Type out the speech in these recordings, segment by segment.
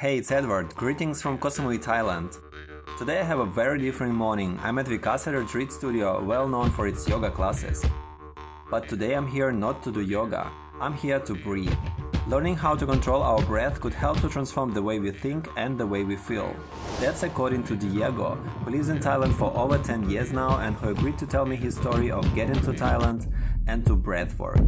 Hey, it's Edward. Greetings from Koh Samui, Thailand. Today I have a very different morning. I'm at Vikasa Retreat Studio, well known for its yoga classes. But today I'm here not to do yoga. I'm here to breathe. Learning how to control our breath could help to transform the way we think and the way we feel. That's according to 𝐕𝐢𝐤𝐞, who lives in Thailand for over 10 years now and who agreed to tell me his story of getting to Thailand and to breathwork.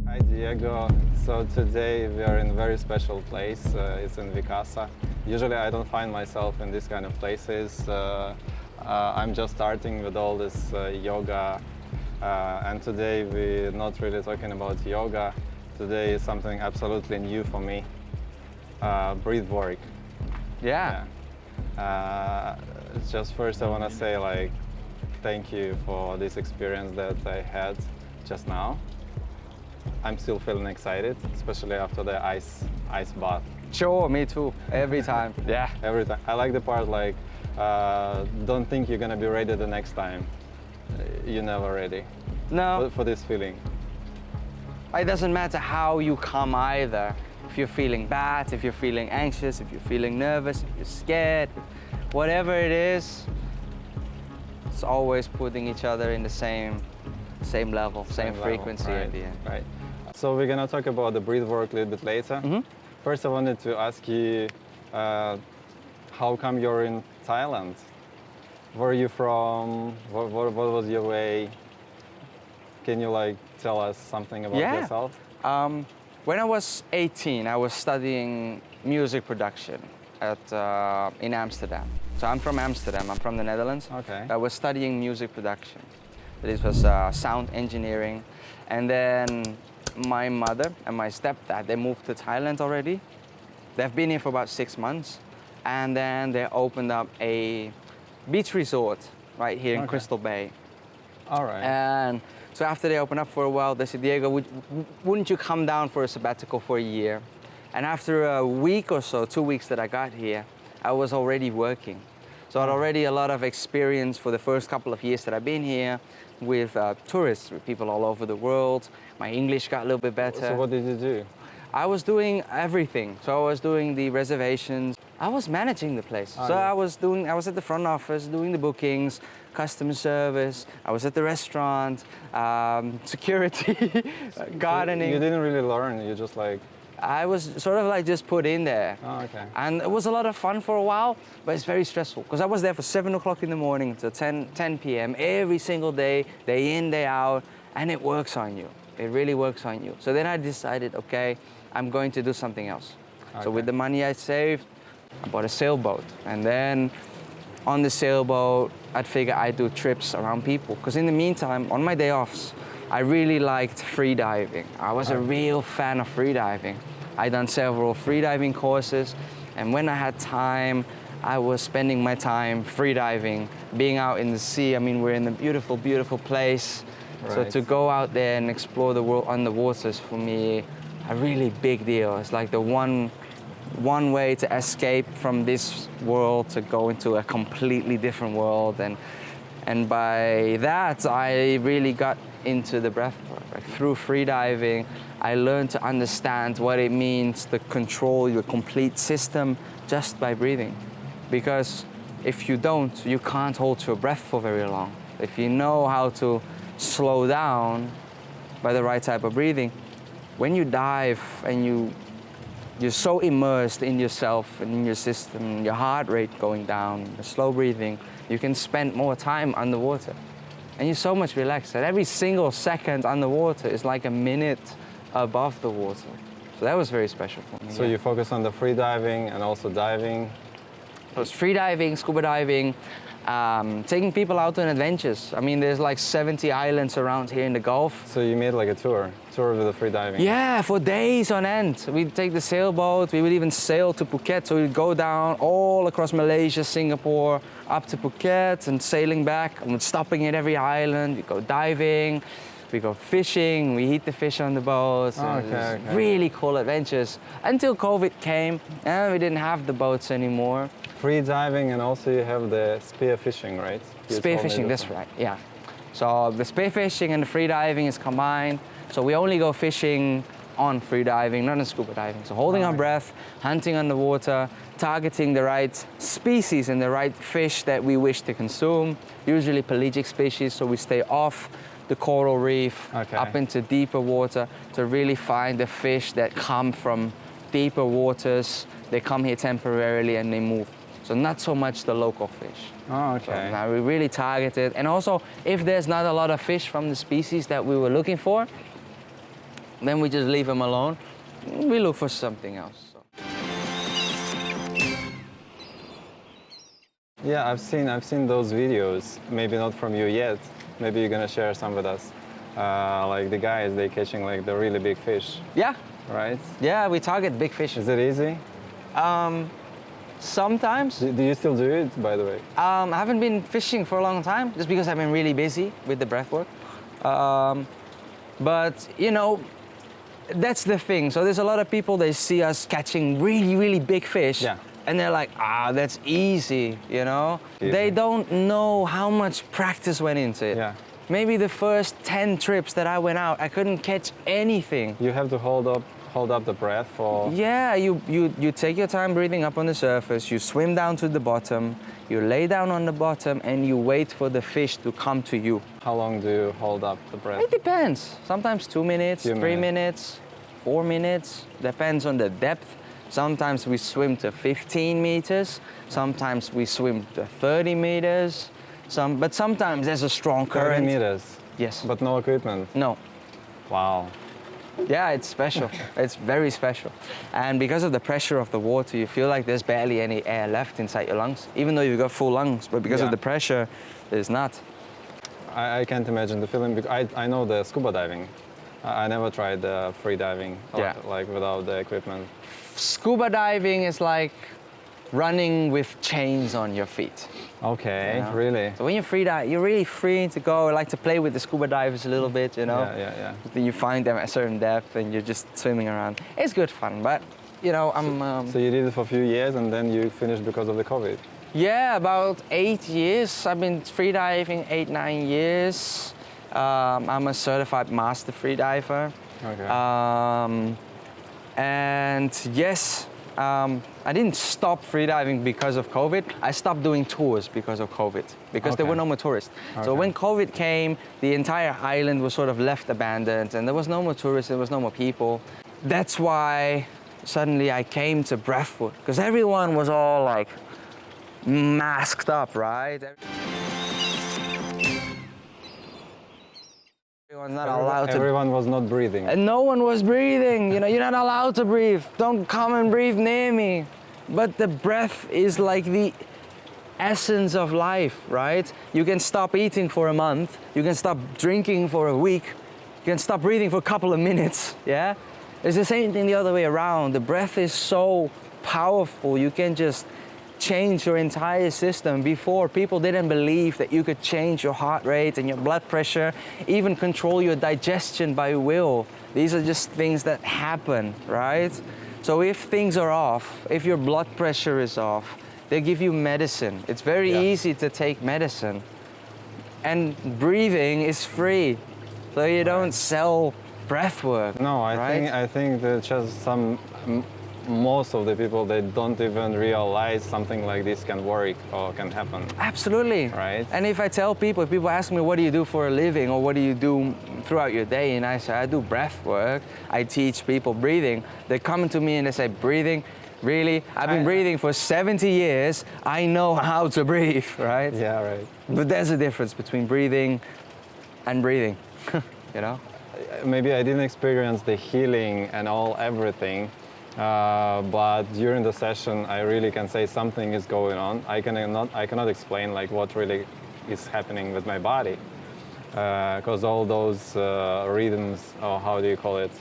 Hi 𝐕𝐢𝐤𝐞. So today we are in a very special place. It's in Vikasa. Usually I don't find myself in these kind of places. I'm just starting with all this yoga. And today we're not really talking about yoga. Today is something absolutely new for me. Breathwork. Yeah. Just first I want to say thank you for this experience that I had just now. I'm still feeling excited, especially after the ice bath. Sure, me too. Every time. Yeah. Every time. I like the part don't think you're gonna be ready the next time. You're never ready. No. For this feeling. It doesn't matter how you come either. If you're feeling bad, if you're feeling anxious, if you're feeling nervous, if you're scared, whatever it is, it's always putting each other in the same level, same frequency level, at the end. Right. So we're gonna talk about the breathwork a little bit later. First, I wanted to ask you, how come you're in Thailand? Where are you from? What was your way? Can you tell us something about yourself? When I was 18, I was studying music production in Amsterdam. So I'm from Amsterdam, I'm from the Netherlands. Okay. I was studying music production. This was sound engineering. And then my mother and my stepdad, they moved to Thailand already. They've been here for about 6 months. And then they opened up a beach resort right here in Crystal Bay. All right. And so after they opened up for a while, they said, 𝐕𝐢𝐤𝐞, wouldn't you come down for a sabbatical for a year? And after a week or so, 2 weeks that I got here, I was already working. So I had already a lot of experience for the first couple of years that I've been here with tourists, with people all over the world. My English got a little bit better. So what did you do? I was doing everything. So I was doing the reservations. I was managing the place. I was at the front office doing the bookings, customer service. I was at the restaurant, security, gardening. You didn't really learn, you just I was sort of just put in there. Oh, okay. And it was a lot of fun for a while, but it's very stressful because I was there for 7 o'clock in the morning until 10 p.m. every single day in, day out, and it works on you. It really works on you. So then I decided, okay, I'm going to do something else. Okay. So with the money I saved, I bought a sailboat. And then on the sailboat, I'd figure I'd do trips around people. Because in the meantime, on my day offs, I really liked free diving. I was a real fan of free diving. I'd done several free diving courses, and when I had time, I was spending my time free diving, being out in the sea. I mean, we're in a beautiful, beautiful place. Right. So to go out there and explore the world underwater is for me a really big deal. It's like the one way to escape from this world to go into a completely different world. And by that, I really got into the breathwork. Through freediving, I learned to understand what it means to control your complete system just by breathing. Because if you don't, you can't hold your breath for very long. If you know how to slow down by the right type of breathing, when you dive and you're so immersed in yourself and in your system, your heart rate going down, the slow breathing, you can spend more time underwater. And you're so much relaxed that every single second underwater is like a minute above the water. So that was very special for me. So you focus on the free diving and also diving? It was free diving, scuba diving, taking people out on adventures. I mean, there's 70 islands around here in the Gulf. So you made a tour with the free diving? Yeah, for days on end. We'd take the sailboat, we would even sail to Phuket. So we'd go down all across Malaysia, Singapore, up to Phuket and sailing back. And we're stopping at every island, we go diving, we go fishing, we eat the fish on the boats. Okay. Really cool adventures. Until COVID came and we didn't have the boats anymore. Free diving, and also you have the spearfishing, right? Spearfishing, that's right, yeah. So the spearfishing and the free diving is combined. So we only go fishing on free diving, not in scuba diving. So holding our breath, hunting underwater, targeting the right species and the right fish that we wish to consume, usually pelagic species, so we stay off the coral reef, up into deeper water to really find the fish that come from deeper waters. They come here temporarily and they move. So not so much the local fish. Oh, okay. So now we really target it. And also, if there's not a lot of fish from the species that we were looking for, then we just leave them alone. We look for something else. So. Yeah, I've seen those videos. Maybe not from you yet. Maybe you're gonna share some with us. Like the guys, they catching like the really big fish. Yeah. Right? Yeah, we target big fish. Is it easy? Sometimes. Do you still do it, by the way? I haven't been fishing for a long time, just because I've been really busy with the breathwork. But, you know, that's the thing. So there's a lot of people, they see us catching really, really big fish. Yeah. And they're like, that's easy, you know? Easy. They don't know how much practice went into it. Yeah. Maybe the first 10 trips that I went out, I couldn't catch anything. You have to hold up the breath for... Yeah, you take your time breathing up on the surface, you swim down to the bottom, you lay down on the bottom, and you wait for the fish to come to you. How long do you hold up the breath? It depends. Sometimes 2 minutes, 3 minutes, 4 minutes. Depends on the depth. Sometimes we swim to 15 meters. Sometimes we swim to 30 meters. But sometimes there's a strong current. 30 meters? Yes. But no equipment? No. Wow. Yeah, it's special. It's very special. And because of the pressure of the water, you feel like there's barely any air left inside your lungs, even though you've got full lungs. But because of the pressure, there's not. I can't imagine the feeling, because I know the scuba diving. I never tried the free diving, like without the equipment. Scuba diving is like running with chains on your feet. Okay, You know? really? So when you're free dive, you're really free to go. I like to play with the scuba divers a little bit, you know? Yeah. Then you find them at a certain depth and you're just swimming around. It's good fun, but, you know, So you did it for a few years and then you finished because of the COVID? Yeah, about 8 years. I've been free diving 8-9 years. I'm a certified master free diver. Okay. And yes, I didn't stop freediving because of COVID. I stopped doing tours because of COVID, because there were no more tourists. So when COVID came, the entire island was sort of left abandoned and there was no more tourists, there was no more people. That's why suddenly I came to breathwork, because everyone was all like masked up, right? Everyone's not allowed to. Everyone was not breathing. And no one was breathing. You know, you're not allowed to breathe. Don't come and breathe near me. But the breath is like the essence of life, right? You can stop eating for a month. You can stop drinking for a week. You can stop breathing for a couple of minutes, yeah? It's the same thing the other way around. The breath is so powerful. You can just change your entire system. Before, people didn't believe that you could change your heart rate and your blood pressure, even control your digestion by will. These are just things that happen, right? So if things are off, if your blood pressure is off, they give you medicine. It's very easy to take medicine. And breathing is free. So you don't sell breath work. No, I think that just most of the people, they don't even realize something like this can work or can happen. Absolutely. Right. And if I tell people, if people ask me, what do you do for a living or what do you do throughout your day? And I say, I do breath work. I teach people breathing. They come to me and they say, breathing? Really? I've been breathing for 70 years. I know how to breathe, right? Yeah, right. But there's a difference between breathing and breathing, you know? Maybe I didn't experience the healing and everything. But during the session, I really can say something is going on. I cannot explain like what really is happening with my body, because all those rhythms, or how do you call it,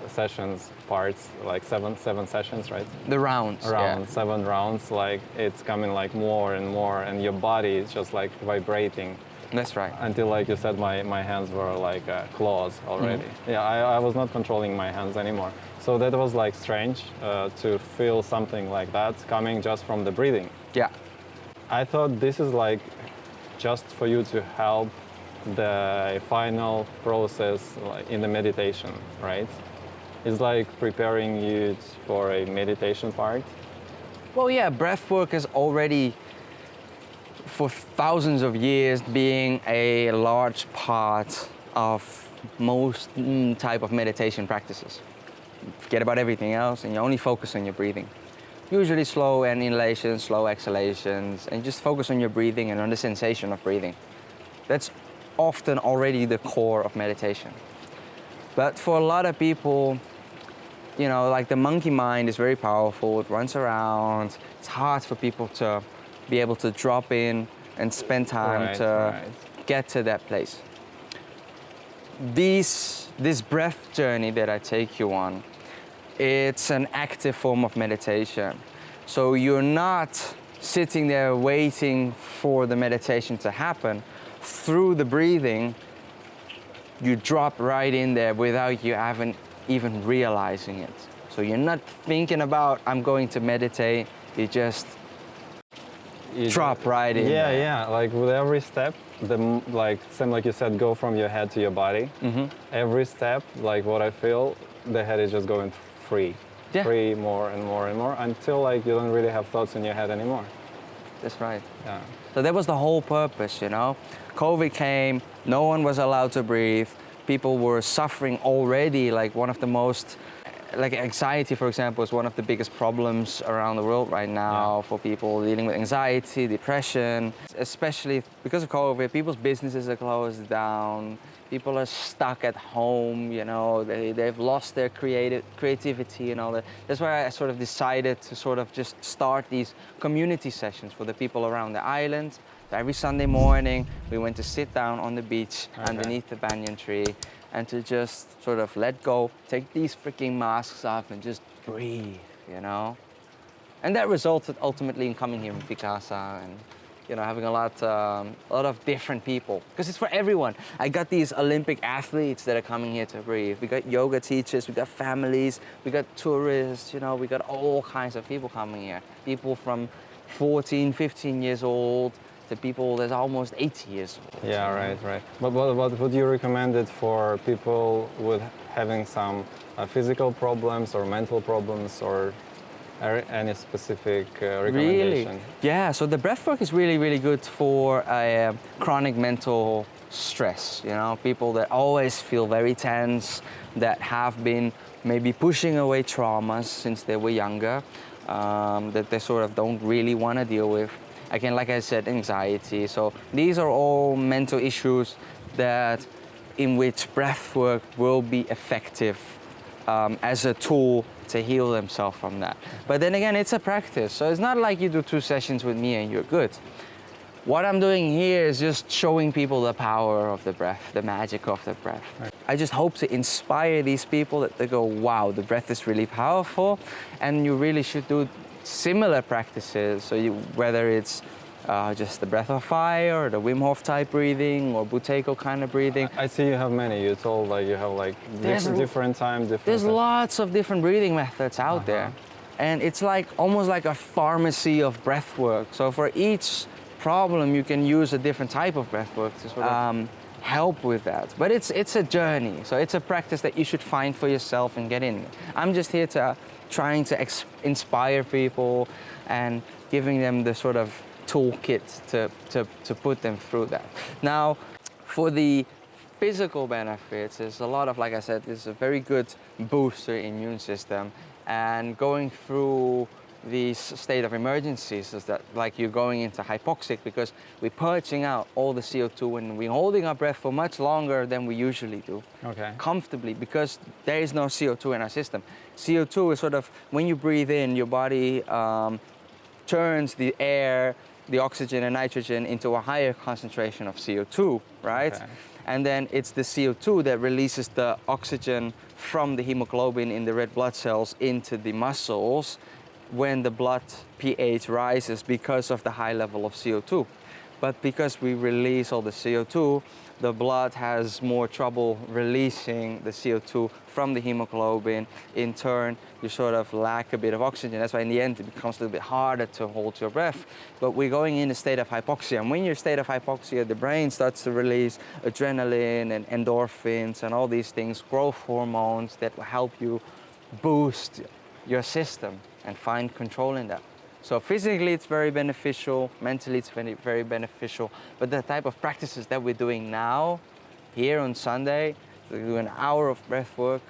sessions, parts, like seven sessions, right? The rounds. Around 7 rounds, like it's coming like more and more, and your body is just like vibrating. That's right. Until, like you said, my hands were like claws already. Yeah, I was not controlling my hands anymore. So that was like strange to feel something like that coming just from the breathing. Yeah. I thought this is like just for you to help the final process like, in the meditation, right? It's like preparing you for a meditation part. Well, yeah, breathwork is already, for thousands of years, being a large part of most type of meditation practices. Forget about everything else and you only focus on your breathing. Usually slow inhalations, slow exhalations, and just focus on your breathing and on the sensation of breathing. That's often already the core of meditation. But for a lot of people, you know, like the monkey mind is very powerful, it runs around. It's hard for people to be able to drop in and spend time to get to that place. This breath journey that I take you on, it's an active form of meditation. So you're not sitting there waiting for the meditation to happen. Through the breathing, you drop right in there without you even realizing it. So you're not thinking about, I'm going to meditate, you just drop right in there. Yeah, like with every step, same like you said, go from your head to your body. Every step, like what I feel, the head is just going free. Yeah. Free more and more and more until like you don't really have thoughts in your head anymore. That's right. Yeah. So that was the whole purpose, you know. COVID came, no one was allowed to breathe. People were suffering already, like one of the most, like anxiety, for example, is one of the biggest problems around the world right now for people dealing with anxiety, depression, especially because of COVID. People's businesses are closed down. People are stuck at home, you know, they've lost their creativity and all that. That's why I sort of decided to sort of just start these community sessions for the people around the island. So every Sunday morning, we went to sit down on the beach underneath the banyan tree and to just sort of let go, take these freaking masks off and just breathe, you know? And that resulted ultimately in coming here in Vikasa and, you know, having a lot of different people, because it's for everyone. I got these Olympic athletes that are coming here to breathe. We got yoga teachers, we got families, we got tourists, you know, we got all kinds of people coming here. People from 14, 15 years old to people that's almost 80 years old. Yeah, right. But would you recommend it for people with having some physical problems or mental problems or any specific recommendation? Really? Yeah, so the breathwork is really, really good for chronic mental stress, you know, people that always feel very tense, that have been maybe pushing away traumas since they were younger, that they sort of don't really want to deal with. Again, like I said, anxiety. So these are all mental issues that in which breathwork will be effective as a tool to heal themselves from that. But then again, it's a practice. So it's not like you do 2 sessions with me and you're good. What I'm doing here is just showing people the power of the breath, the magic of the breath. Right. I just hope to inspire these people that they go, wow, the breath is really powerful and you really should do similar practices. So whether it's just the breath of fire or the Wim Hof type breathing or Buteyko kind of breathing. I see you have many. You told like you have like different times, different. There's lots of different breathing methods out there. And it's like almost like a pharmacy of breath work. So for each problem, you can use a different type of breath work to sort of help with that. But it's a journey. So it's a practice that you should find for yourself and get in. I'm just here to trying to inspire people and giving them the sort of toolkit to put them through that. Now, for the physical benefits, there's a lot of, like I said, there's a very good booster immune system, and going through these state of emergencies is that like you're going into hypoxic because we're purging out all the CO2 and we're holding our breath for much longer than we usually do. Okay. Comfortably, because there is no CO2 in our system. CO2 is sort of, when you breathe in, your body turns the air, the oxygen and nitrogen into a higher concentration of CO2, right? Okay. And then it's the CO2 that releases the oxygen from the hemoglobin in the red blood cells into the muscles when the blood pH rises because of the high level of CO2. but because we release all the CO2, the blood has more trouble releasing the CO2 from the hemoglobin. In turn, you sort of lack a bit of oxygen. That's why in the end it becomes a little bit harder to hold your breath. But we're going in a state of hypoxia. And when you're in a state of hypoxia, the brain starts to release adrenaline and endorphins and all these things, growth hormones that will help you boost your system and find control in that. So physically it's very beneficial, mentally it's very, very beneficial, but the type of practices that we're doing now, here on Sunday, to do an hour of breath work,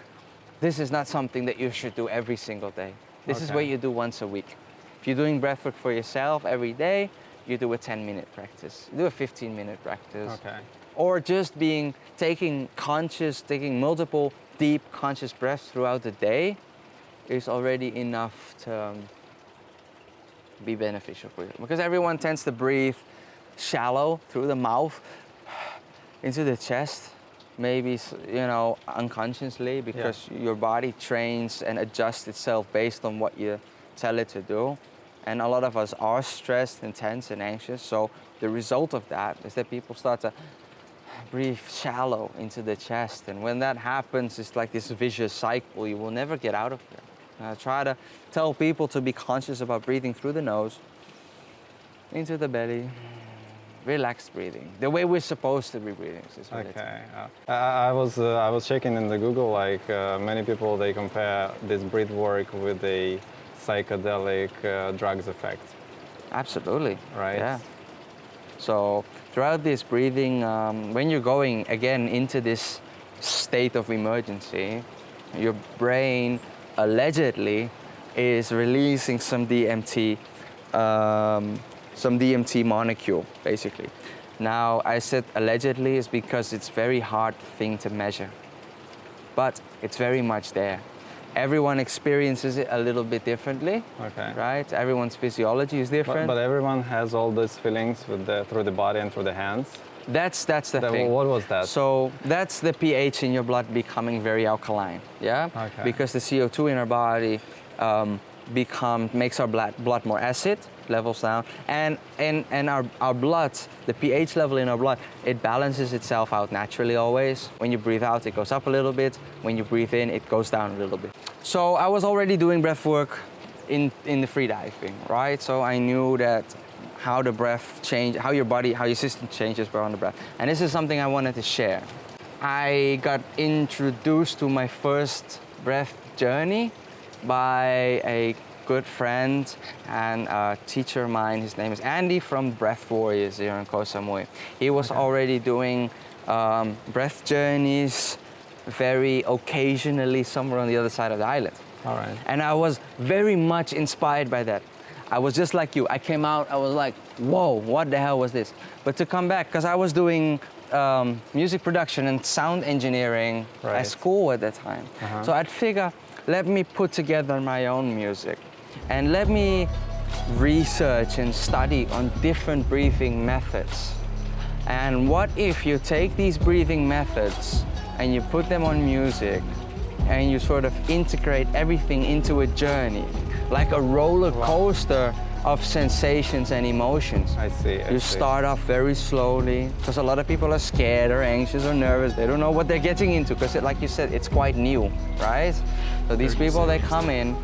this is not something that you should do every single day. This is what you do once a week. If you're doing breath work for yourself every day, you do a 10-minute practice, you do a 15-minute practice. Okay. Or just taking multiple deep conscious breaths throughout the day is already enough to be beneficial for you. Because everyone tends to breathe shallow through the mouth into the chest, maybe, you know, unconsciously, because your body trains and adjusts itself based on what you tell it to do. And a lot of us are stressed and tense and anxious, so the result of that is that people start to breathe shallow into the chest, and when that happens, it's like this vicious cycle. You will never get out of there. I try to tell people to be conscious about breathing through the nose, into the belly, relaxed breathing, the way we're supposed to be breathing. Okay. I was checking in the Google, like many people, they compare this breath work with the psychedelic drugs effect. Absolutely. Right. Yeah. So throughout this breathing, when you're going again into this state of emergency, your brain allegedly is releasing some DMT molecule, basically. Now, I said allegedly is because it's a very hard thing to measure, but it's very much there. Everyone experiences it a little bit differently, right? Everyone's physiology is different. But everyone has all these feelings with through the body and through the hands. That's the thing. What was that? So that's the pH in your blood becoming very alkaline, yeah? Okay. Because the CO2 in our body makes our blood more acid, levels down, and our blood, the pH level in our blood, it balances itself out naturally always. When you breathe out, it goes up a little bit. When you breathe in, it goes down a little bit. So I was already doing breath work in the free diving, right? So I knew that how the breath change, how your system changes on the breath. And this is something I wanted to share. I got introduced to my first breath journey by a good friend and a teacher of mine. His name is Andy from Breath Warriors here in Koh Samui. He was already doing breath journeys very occasionally somewhere on the other side of the island. All right. And I was very much inspired by that. I was just like you. I came out, I was like, whoa, what the hell was this? But to come back, because I was doing music production and sound engineering at school at that time. So I'd figure, let me put together my own music and let me research and study on different breathing methods. And what if you take these breathing methods and you put them on music and you sort of integrate everything into a journey, like a roller coaster of sensations and emotions. I see. You start off very slowly, because a lot of people are scared or anxious or nervous. They don't know what they're getting into, because like you said, it's quite new, right? So these people, they come in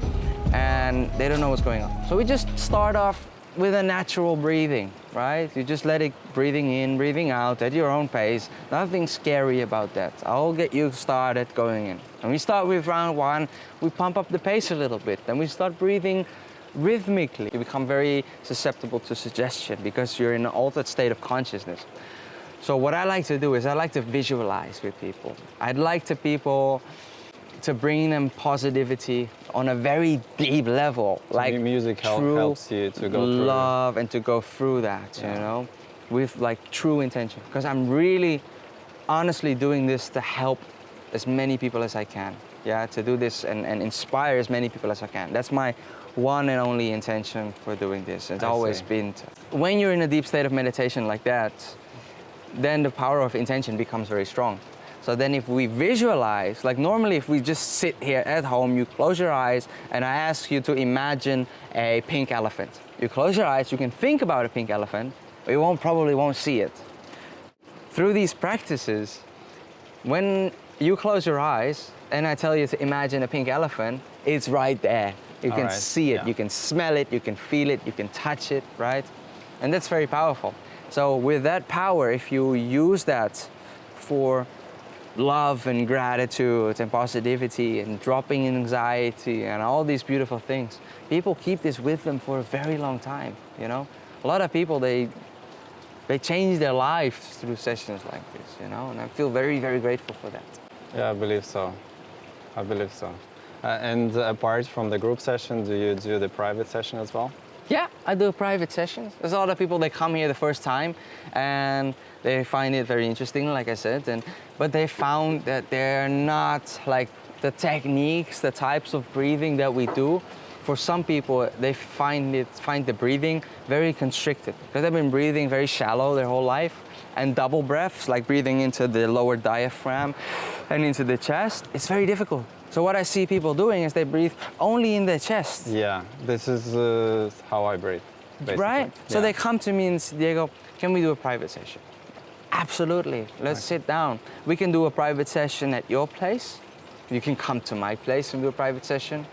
and they don't know what's going on. So we just start off with a natural breathing, right? You just let it breathing in, breathing out at your own pace. Nothing scary about that. I'll get you started going in. And we start with round one, we pump up the pace a little bit. Then we start breathing rhythmically. You become very susceptible to suggestion because you're in an altered state of consciousness. So what I like to do is I like to visualize with people. I'd like to bring them positivity on a very deep level. So like music helps you to go through love and to go through that, you know, with like true intention. Because I'm really honestly doing this to help as many people as I can. Yeah, to do this and inspire as many people as I can. That's my one and only intention for doing this. It's always been. When you're in a deep state of meditation like that, then the power of intention becomes very strong. So then if we visualize, like normally if we just sit here at home, you close your eyes and I ask you to imagine a pink elephant. You close your eyes, you can think about a pink elephant, We probably won't see it. Through these practices, when you close your eyes and I tell you to imagine a pink elephant, it's right there. You can see it, you can smell it, you can feel it, you can touch it, right? And that's very powerful. So with that power, if you use that for love and gratitude and positivity and dropping anxiety and all these beautiful things, people keep this with them for a very long time, you know? A lot of people, they change their lives through sessions like this, you know? And I feel very, very grateful for that. Yeah, I believe so. I believe so. And apart from the group session, do you do the private session as well? Yeah, I do private sessions. There's a lot of people, they come here the first time and they find it very interesting, like I said, but they found that they're not like the techniques, the types of breathing that we do. For some people, they find the breathing very constricted because they've been breathing very shallow their whole life, and double breaths, like breathing into the lower diaphragm and into the chest, it's very difficult. So what I see people doing is they breathe only in their chest. Yeah, this is how I breathe, basically. Right? So they come to me and they go, can we do a private session? Absolutely, let's sit down. We can do a private session at your place. You can come to my place and do a private session.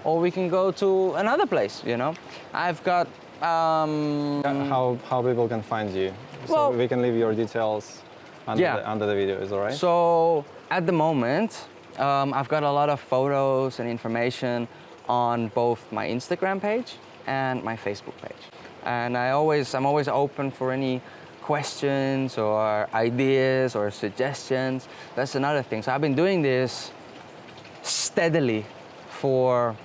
Or we can go to another place, you know? I've got... How people can find you? So we can leave your details under the video, is that right? So at the moment, I've got a lot of photos and information on both my Instagram page and my Facebook page. And I'm always open for any questions or ideas or suggestions. That's another thing. So I've been doing this steadily for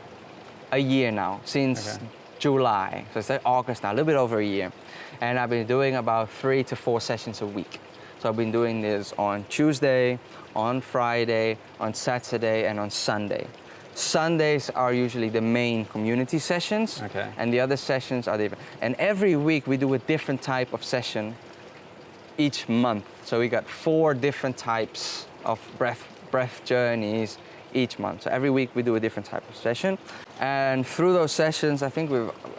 a year now, since July. So it's like August now, a little bit over a year. And I've been doing about 3 to 4 sessions a week. So I've been doing this on Tuesday, on Friday, on Saturday, and on Sunday. Sundays are usually the main community sessions, and the other sessions are different. And every week we do a different type of session each month. So we got 4 different types of breath journeys each month. So every week we do a different type of session. And through those sessions, I think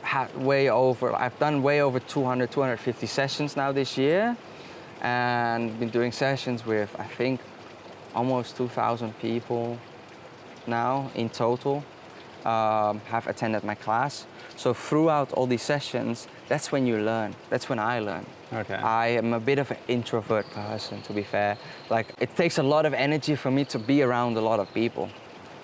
I've done way over 200, 250 sessions now this year. And been doing sessions with, I think, almost 2,000 people now in total have attended my class. So throughout all these sessions, that's when you learn. That's when I learn. I am a bit of an introvert person, to be fair. Like, it takes a lot of energy for me to be around a lot of people.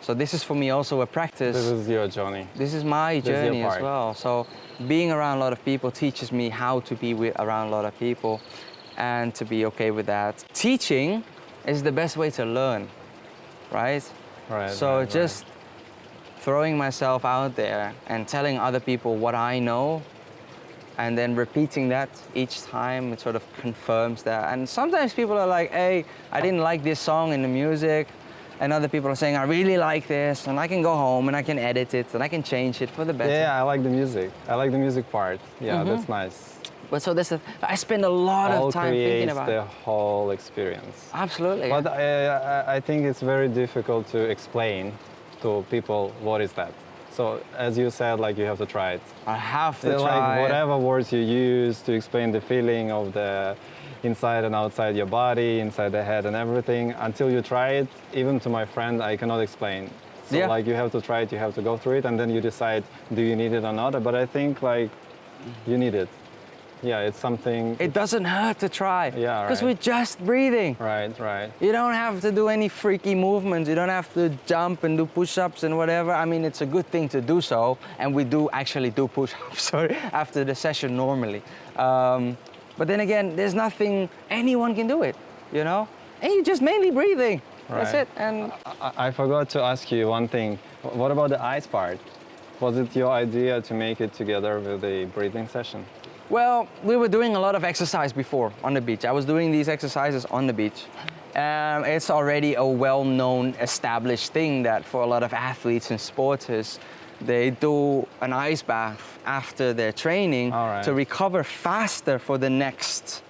So this is for me also a practice. This is your journey. This is my journey as well. So being around a lot of people teaches me how to be around a lot of people and to be okay with that. Teaching is the best way to learn, right? So just throwing myself out there and telling other people what I know and then repeating that each time, it sort of confirms that. And sometimes people are like, hey, I didn't like this song in the music. And other people are saying, I really like this, and I can go home and I can edit it and I can change it for the better. Yeah, I like the music. I like the music part. Yeah, that's nice. But so I spend a lot of time thinking about the whole experience. Absolutely. But I think it's very difficult to explain to people what is that. So as you said, like, you have to try it. I have to try like whatever words you use to explain the feeling of the inside and outside your body, inside the head and everything, until you try it, even to my friend, I cannot explain. So like, you have to try it, you have to go through it, and then you decide, do you need it or not? But I think, like, you need it. Yeah, it's something... It doesn't hurt to try. Yeah, right. Because we're just breathing. Right. You don't have to do any freaky movements. You don't have to jump and do push-ups and whatever. I mean, it's a good thing to do so. And we do actually do push-ups, after the session normally. But then again, there's nothing, anyone can do it, you know? And you're just mainly breathing. That's it. And I forgot to ask you one thing. What about the ice part? Was it your idea to make it together with the breathing session? Well, we were doing a lot of exercise before on the beach. I was doing these exercises on the beach. It's already a well-known, established thing that for a lot of athletes and sporters, they do an ice bath after their training to recover faster for the next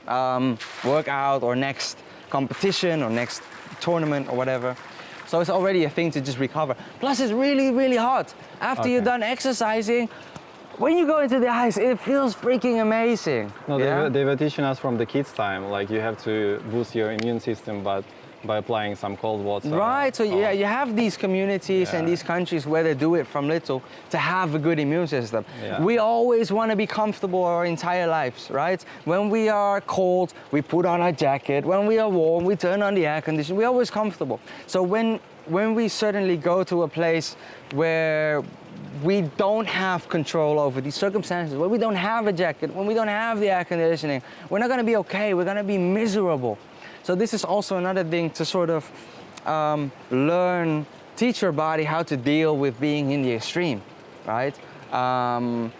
workout or next competition or next tournament or whatever. So it's already a thing to just recover. Plus, it's really, really hot. After you're done exercising, when you go into the ice, it feels freaking amazing. No, yeah? they were teaching us from the kids' time, like you have to boost your immune system, but by applying some cold water. Right, so yeah, you have these communities and these countries where they do it from little to have a good immune system. Yeah. We always want to be comfortable our entire lives, right? When we are cold, we put on our jacket. When we are warm, we turn on the air conditioner. We're always comfortable. So when we certainly go to a place where we don't have control over these circumstances, when we don't have a jacket, when we don't have the air conditioning, we're not going to be okay. We're going to be miserable. So this is also another thing to sort of teach your body how to deal with being in the extreme, right? And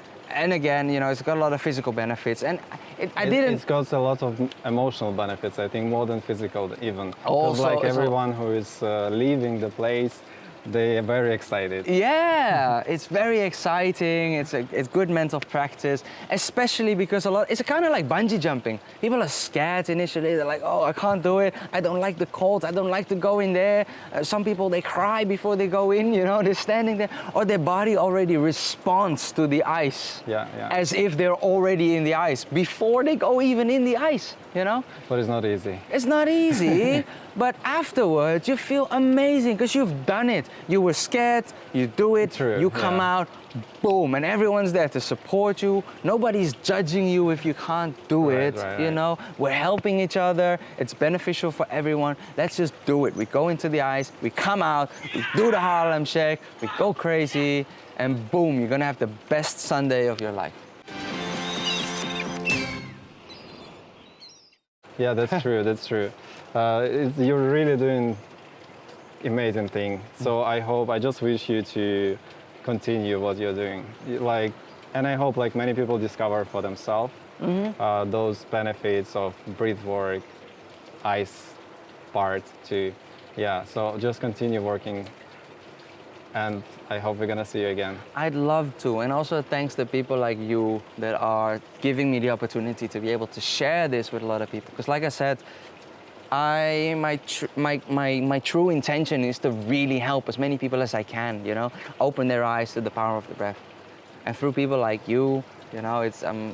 again, you know, it's got a lot of physical benefits. And it's got a lot of emotional benefits, I think, more than physical even. Also, like everyone who is leaving the place, they are very excited. Yeah, it's very exciting. It's good mental practice, especially because it's kind of like bungee jumping. People are scared initially. They're like, oh, I can't do it. I don't like the cold. I don't like to go in there. Some people, they cry before they go in, you know, they're standing there, or their body already responds to the ice. Yeah. As if they're already in the ice before they go even in the ice, you know? But it's not easy. It's not easy, but afterwards you feel amazing because you've done it. You were scared, you do it, you come out, boom, and everyone's there to support you. Nobody's judging you if you can't do it, you know? We're helping each other. It's beneficial for everyone. Let's just do it. We go into the ice, we come out, we do the Harlem Shake, we go crazy, and boom, you're gonna have the best Sunday of your life. Yeah, that's true, that's true. You're really doing amazing thing. So I just wish you to continue what you're doing. And I hope like many people discover for themselves those benefits of breath work, ice part too. Yeah, so just continue working. And I hope we're gonna see you again. I'd love to, and also thanks to people like you that are giving me the opportunity to be able to share this with a lot of people. Because like I said, my true intention is to really help as many people as I can, you know, open their eyes to the power of the breath. And through people like you, you know,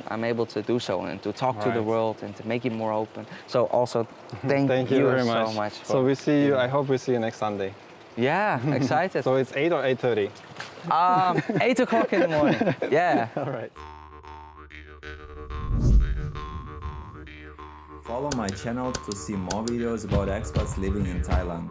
I'm able to do so and to talk to the world and to make it more open. So also, thank you very so much. So we see you. I hope we see you next Sunday. Yeah, excited. So it's 8 or 8:30? 8 o'clock in the morning. Yeah. All right. Follow my channel to see more videos about expats living in Thailand.